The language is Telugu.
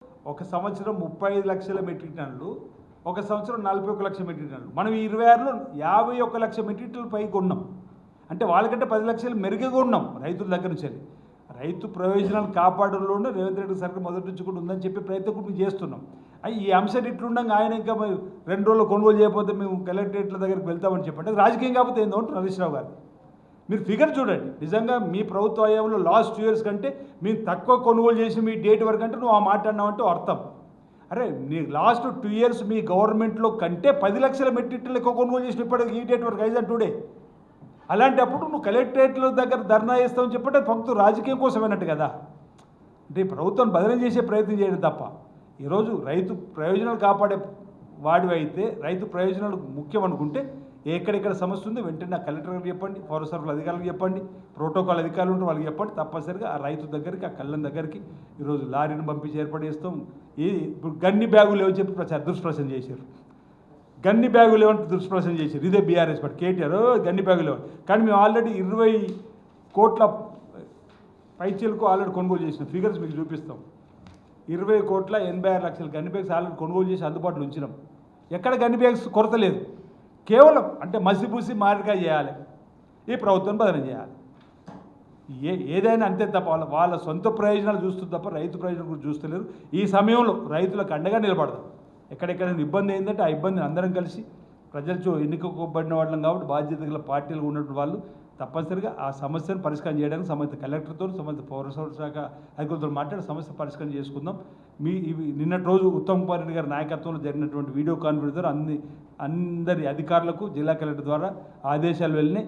ఒక సంవత్సరం 35 లక్షల మెట్రిక్ టన్నులు, ఒక సంవత్సరం 41 లక్షల మెట్రిక్ టన్నులు. మనం ఈ 26లో 51 లక్షల మెట్రిక్ టన్నులు పైకి ఉన్నాం. అంటే వాళ్ళకంటే 10 లక్షలు మెరుగ్గా ఉన్నాం రైతుల దగ్గర నుంచి. రైతు ప్రయోజనాలు కాపాడంలోనే రేవంత్ రెడ్డి సర్కార్ మొదటి నుంచి కూడా ఉందని చెప్పి ప్రయత్నం కూడా మేము చేస్తున్నాం. ఈ అంశం ఇట్లుండగా ఆయన ఇంకా 2 రోజులు కొనుగోలు చేయకపోతే మేము కలెక్టరేట్ల దగ్గరికి వెళ్తామని చెప్పండి. అది రాజకీయం కాకపోతే ఏందో అంటారు హరీష్ రావు గారు. మీరు ఫిగర్ చూడండి, నిజంగా మీ ప్రభుత్వ హయాంలో లాస్ట్ 2 ఇయర్స్ కంటే మేము తక్కువ కొనుగోలు చేసి మీ డేట్ వరకు అంటే నువ్వు ఆ మాట అన్నావంటే అర్థం. అరే నీ లాస్ట్ 2 ఇయర్స్ మీ గవర్నమెంట్లో కంటే 10 లక్షల మెట్రిక్ టన్నులు ఎక్కువ కొనుగోలు చేసిన ఇప్పటికి ఈ డేట్ వరకు ఐజన్ టుడే. అలాంటప్పుడు నువ్వు కలెక్టరేట్ల దగ్గర ధర్నా చేస్తావని చెప్పంటే పంక్తు రాజకీయం కోసమైనట్టు కదా. అంటే ప్రభుత్వం బదిలీ చేసే ప్రయత్నం చేయడం తప్ప ఈరోజు రైతు ప్రయోజనాలు కాపాడే వాడివి అయితే, రైతు ప్రయోజనాలు ముఖ్యం అనుకుంటే ఎక్కడెక్కడ సమస్య ఉందో వెంటనే ఆ కలెక్టర్ గారికి చెప్పండి, పౌర సరఫరాల అధికారులకు చెప్పండి, ప్రోటోకాల్ అధికారులు ఉంటే వాళ్ళకి చెప్పండి. తప్పనిసరిగా ఆ రైతు దగ్గరికి, ఆ కళ్ళం దగ్గరికి ఈరోజు లారీని పంపించి ఏర్పాటు చేస్తాం. ఇప్పుడు గన్ని బ్యాగులు లేవని చెప్పి దుష్ప్రచారం చేశారు. గన్ని బ్యాగులు లేవంటే దుష్ప్రచారం చేశారు. ఇదే బీఆర్ఎస్ పార్టీ కేటీఆర్ గన్ని బ్యాగులు లేవు. కానీ మేము ఆల్రెడీ 20 కోట్ల పైచీలకు ఆల్రెడీ కొనుగోలు చేసిన ఫిగర్స్ మీకు చూపిస్తాం. 20,86,00,000 గన్ని బ్యాగ్స్ ఆల్రెడీ కొనుగోలు చేసి అందుబాటులో ఉంచినాం. ఎక్కడ గన్ని బ్యాగ్స్ కొరత లేదు. కేవలం అంటే మసిపూసి మారిగా చేయాలి, ఈ ప్రభుత్వం బదిలీ చేయాలి. ఏదైనా అంతే తప్ప వాళ్ళ సొంత ప్రయోజనాలు చూస్తుంది తప్ప రైతు ప్రయోజనాలు కూడా చూస్తలేరు. ఈ సమయంలో రైతులకు అండగా నిలబడదాం. ఎక్కడెక్కడైనా ఇబ్బంది ఏంటంటే ఆ ఇబ్బందిని అందరం కలిసి ప్రజలు ఎన్నుకోబడిన వాళ్ళం కాబట్టి బాధ్యత గల పార్టీలు ఉన్నటువంటి వాళ్ళు తప్పనిసరిగా ఆ సమస్యను పరిష్కారం చేయడానికి సంబంధిత కలెక్టర్తో, సంబంధిత పౌర శాఖ అధికారులతో మాట్లాడి సమస్య పరిష్కారం చేసుకుందాం. నిన్నటి రోజు ఉత్తమ్ కుమార్ రెడ్డి గారి నాయకత్వంలో జరిగినటువంటి వీడియో కాన్ఫరెన్స్ ద్వారా అందరి అధికారులకు జిల్లా కలెక్టర్ ద్వారా ఆదేశాలు వెళ్ళినాయి.